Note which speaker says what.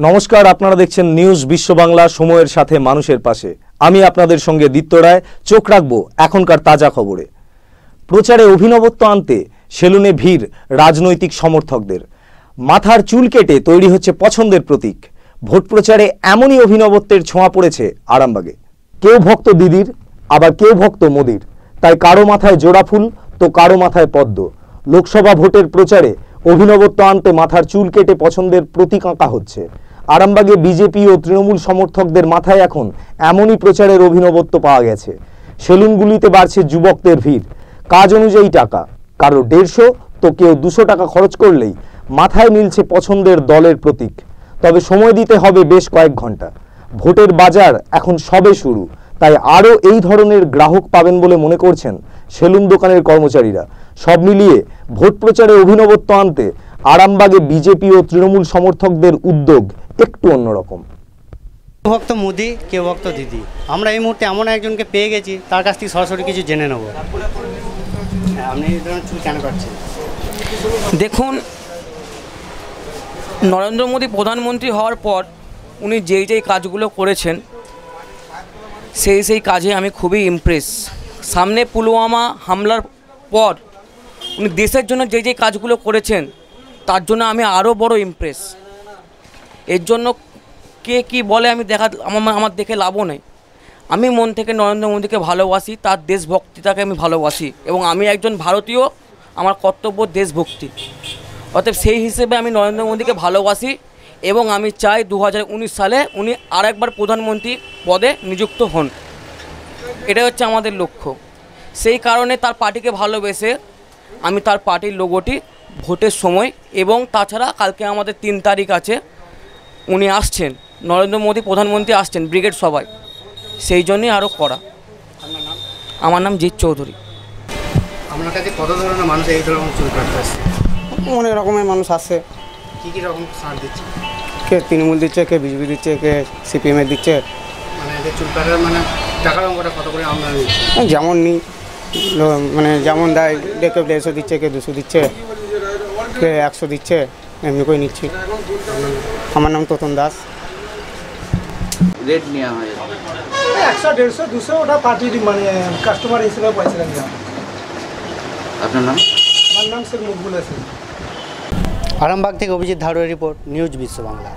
Speaker 1: নমস্কার, আপনারা দেখছেন নিউজ বিশ্ব বাংলা, সময়ের সাথে মানুষের পাশে। আমি আপনাদের সঙ্গে দীপ্ত রায়। চোখ রাখবো এখনকার তাজা খবরে। প্রচারে অভিনবত্ব আনতে সেলুনে ভিড় রাজনৈতিক সমর্থকদের। মাথার চুল কেটে তৈরি হচ্ছে পছন্দের প্রতীক। ভোট প্রচারে এমনই অভিনবত্বের ছোঁয়া পড়েছে আরামবাগে। কেউ ভক্ত দিদির, আবার কেউ ভক্ত মোদির। তাই কারো মাথায় জোড়া ফুল, তো কারো মাথায় পদ্ম। লোকসভা ভোটের প্রচারে অভিনবত্ব আনতে মাথার চুল কেটে পছন্দের প্রতীক আঁকা হচ্ছে। আরামবাগে বিজেপি ও তৃণমূল সমর্থকদের মাথায় এখন এমনই প্রচারের অভিনবত্ব পাওয়া গেছে। সেলুনগুলিতে বাড়ছে যুবকদের ভিড়। কাজ অনুযায়ী টাকা, কারো 150, তো কেউ 200 টাকা খরচ করলেই মাথায় মিলছে পছন্দের দলের প্রতীক। তবে সময় দিতে হবে বেশ কয়েক ঘন্টা। ভোটের বাজার এখন সবে শুরু, তাই আরও এই ধরনের গ্রাহক পাবেন বলে মনে করছেন সেলুন দোকানের কর্মচারীরা। সব মিলিয়ে ভোট প্রচারে অভিনবত্ব আনতে আরামবাগে বিজেপি ও তৃণমূল সমর্থকদের উদ্যোগ একটু অন্যরকম।
Speaker 2: কেউ ভক্ত মোদি, কেউ ভক্ত দিদি। আমরা এই মুহূর্তে এমন একজনকে পেয়ে গেছি, তার কাছ থেকে সরাসরি কিছু জেনে নেব। আপনি এই ধরনের চুল কেন কাটছেন?
Speaker 3: দেখুন, নরেন্দ্র মোদী প্রধানমন্ত্রী হওয়ার পর উনি যেই কাজগুলো করেছেন সেই কাজে আমি খুবই ইমপ্রেস। সামনে পুলওয়ামা হামলার পর উনি দেশের জন্য যেই কাজগুলো করেছেন তার জন্য আমি আরও বড় ইমপ্রেস। এর জন্য কে কী বলে আমি আমার দেখে লাভও নেই। আমি মন থেকে নরেন্দ্র মোদীকে ভালোবাসি, তার দেশভক্তিটাকে আমি ভালোবাসি, এবং আমি একজন ভারতীয়, আমার কর্তব্য দেশভক্তি। অতএব সেই হিসেবে আমি নরেন্দ্র মোদীকে ভালোবাসি এবং আমি চাই 2019 সালে উনি আরেকবার প্রধানমন্ত্রী পদে নিযুক্ত হন। এটাই হচ্ছে আমাদের লক্ষ্য। সেই কারণে তার পার্টিকে ভালোবেসে আমি তার পার্টির লোগোটি ভোটের সময়, এবং তাছাড়া কালকে আমাদের 3 তারিখ আছে, উনি আসছেন, নরেন্দ্র মোদী প্রধানমন্ত্রী আসছেন ব্রিগেড সভায়, সেই জন্যই আরও করা। আমার নাম জিৎ চৌধুরী।
Speaker 2: আপনার কাছে কত ধরনের মানুষ এই ধরনের চুল কাটতে আসছে?
Speaker 4: অনেক রকমের মানুষ আসছে।
Speaker 2: কী রকম ছাড় দিচ্ছে?
Speaker 4: কে তৃণমূল দিচ্ছে, কে বিজেপি দিচ্ছে, কে সিপিএমের দিচ্ছে।
Speaker 2: মানে যে চুল কাটার টাকার অঙ্কটা কত করে আমরা নিচ্ছি?
Speaker 4: যেমন নিই, যেমন দেয়, কেউ 150 দিচ্ছে, কে 200 দিচ্ছে, কে 100 দিচ্ছে, এমনি করে নিচ্ছি। আমার নাম তোতন দাস।
Speaker 5: রেট নেওয়া হয়
Speaker 6: 100, 150, 200, ওটা পার্টির কাস্টমার হিসেবে পয়সা নেওয়া।
Speaker 5: আপনার নাম?
Speaker 6: আমার নাম শেখ মকবুল হাসান।
Speaker 2: আরামবাগ থেকে অভিজিৎ ধারুয়ার রিপোর্ট, নিউজ বিশ্ব বাংলা।